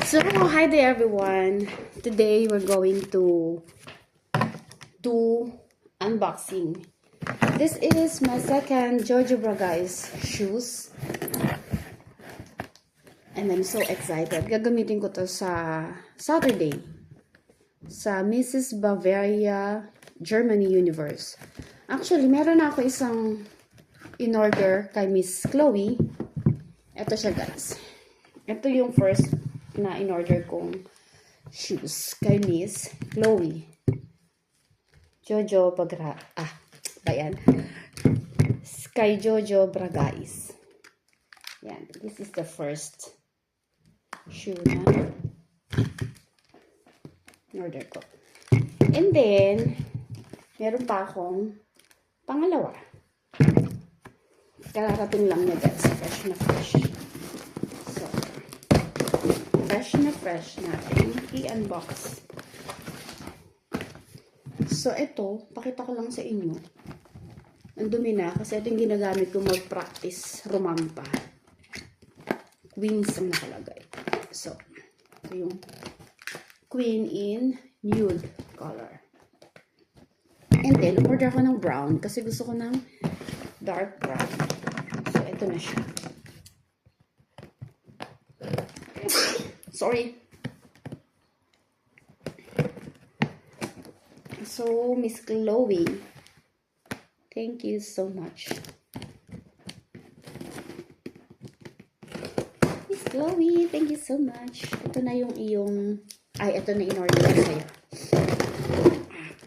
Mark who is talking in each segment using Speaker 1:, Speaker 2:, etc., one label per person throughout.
Speaker 1: So, hi there everyone. Today we're going to do unboxing. This is my second Jojo Bragais shoes. And I'm so excited. Gagamitin ko to sa Saturday. Sa Mrs. Bavaria Germany Universe. Actually, meron na ako isang in-order kay Miss Chloe. Ito siya guys. Ito yung first na in-order kong shoes kay Miss Chloe. Jojo bayan. Kay Jojo Bragais. Yan. This is the first shoe na in-order ko. And then, meron pa akong pangalawa. Kararating lang niya guys. Fresh na fresh. Fresh natin i-unbox. So, ito, pakita ko lang sa inyo. Ang dumi na kasi ito yung ginagamit ko mag-practice rumampa. Wings ang nakalagay. So, ito yung Queen in nude color. And then, order ako ng brown kasi gusto ko ng dark brown. So, ito na siya. Sorry. So, Miss Chloe, thank you so much. Miss Chloe, thank you so much. Ito na yung iyong, ito na in-order ko sa'yo.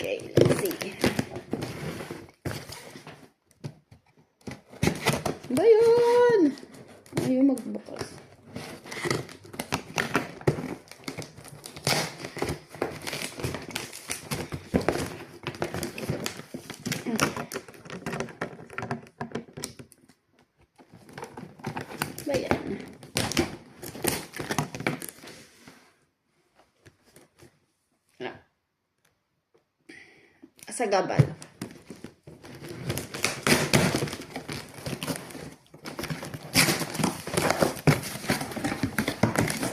Speaker 1: Okay, let's see. Ba yun? Ayaw magbukas. Ayan. Sa gabal.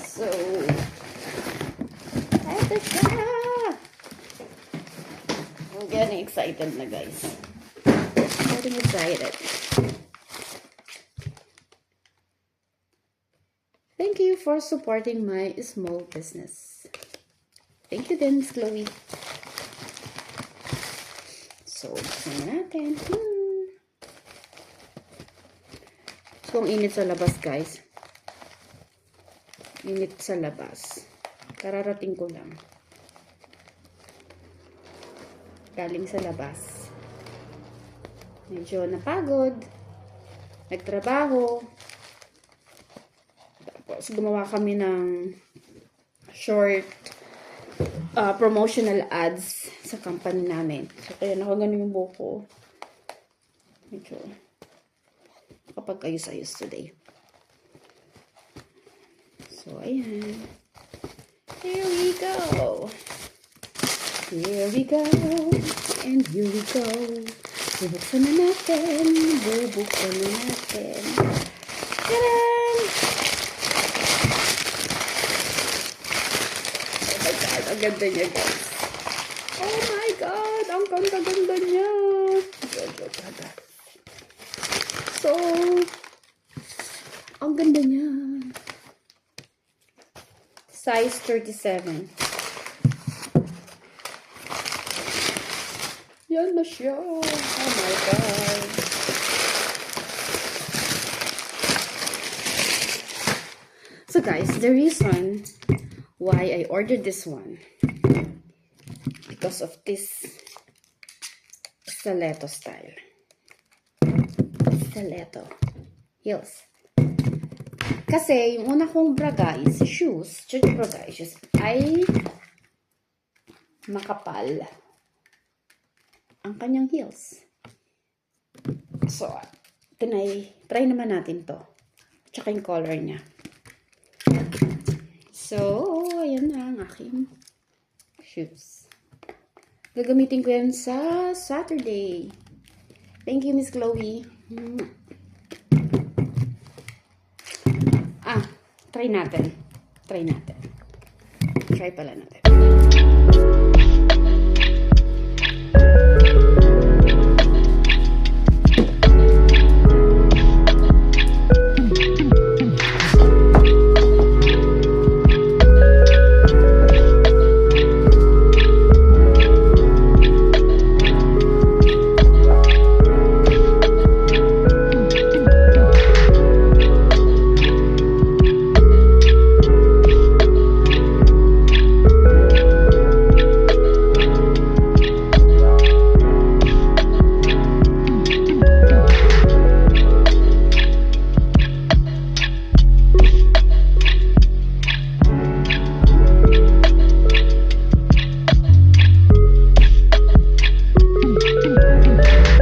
Speaker 1: So, ito siya. I'm getting excited na guys. Getting excited. Thank you for supporting my small business. Thank you then, Miss Chloe. So, buksan natin. So, ang init sa labas, guys. Init sa labas. Kararating ko lang. Galing sa labas. Medyo napagod. Nagtrabaho. So, gumawa kami ng short promotional ads sa company namin. So, kaya nakagano yung buko. Medyo kapag ayos-ayos today. So, ayan. Here we go. Here we go. And here we go. Bubuksan na natin. Bubuksan na natin. Tadaan! Ang ganda niya, guys. Oh my God! Ang ganda-ganda niya. So, ang ganda niya. Size 37. Yan na siya. Oh my God. So, guys, the reason why I ordered this one because of this stiletto style. Stiletto heels. Kasi yung una kong Bragais shoes, Jojo Bragais shoes, ay makapal ang kanyang heels. So, try naman natin to. Tsaka yung color niya. So, ayan na ang aking shoes. Gagamitin ko yan sa Saturday. Thank you, Miss Chloe. Try natin. try pala natin.